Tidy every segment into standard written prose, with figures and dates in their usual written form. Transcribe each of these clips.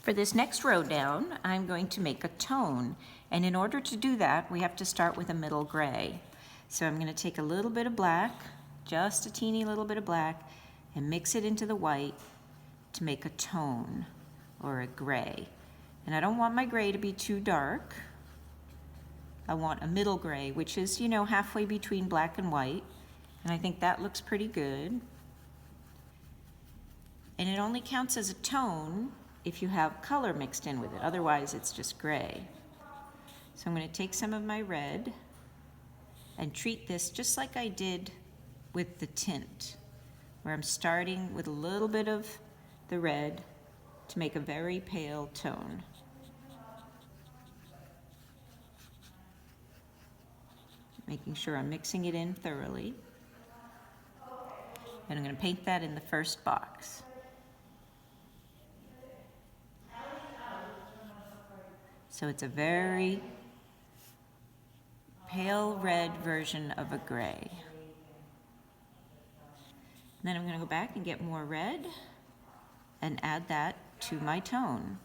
For this next row down, I'm going to make a tone. And in order to do that, we have to start with a middle gray. So I'm going to take a little bit of black, just a teeny little bit of black, and mix it into the white to make a tone, or a gray. And I don't want my gray to be too dark. I want a middle gray, which is, halfway between black and white. And I think that looks pretty good. And it only counts as a tone if you have color mixed in with it. Otherwise, it's just gray. So I'm going to take some of my red and treat this just like I did with the tint, where I'm starting with a little bit of the red to make a very pale tone. Making sure I'm mixing it in thoroughly. And I'm going to paint that in the first box. So it's a very pale red version of a gray. And then I'm going to go back and get more red and add that to my tone.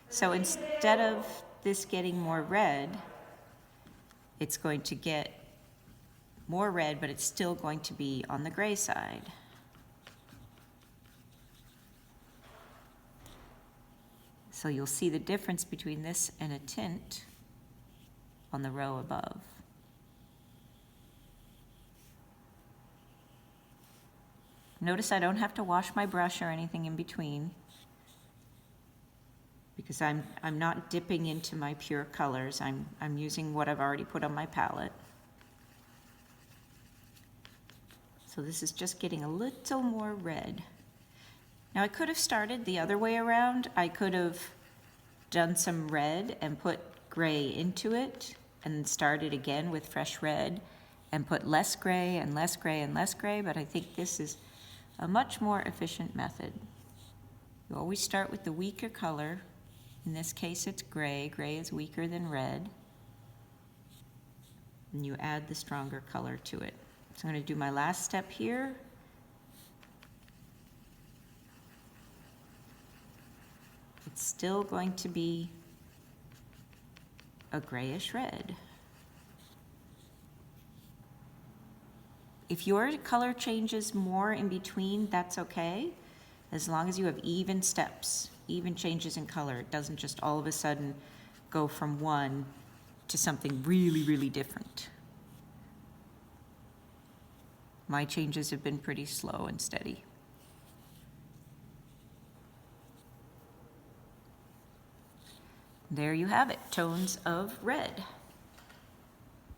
So instead of this getting more red, it's going to get more red, but it's still going to be on the gray side. So you'll see the difference between this and a tint on the row above. Notice I don't have to wash my brush or anything in between, because I'm not dipping into my pure colors. I'm using what I've already put on my palette. So this is just getting a little more red. Now I could have started the other way around. I could have done some red and put gray into it and started again with fresh red and put less gray and less gray and less gray, but I think this is a much more efficient method. You always start with the weaker color. In this case it's gray. Gray is weaker than red. And you add the stronger color to it. So I'm going to do my last step here. It's still going to be a grayish red. If your color changes more in between, that's okay, as long as you have even steps, even changes in color. It doesn't just all of a sudden go from one to something really, really different. My changes have been pretty slow and steady. There you have it, tones of red.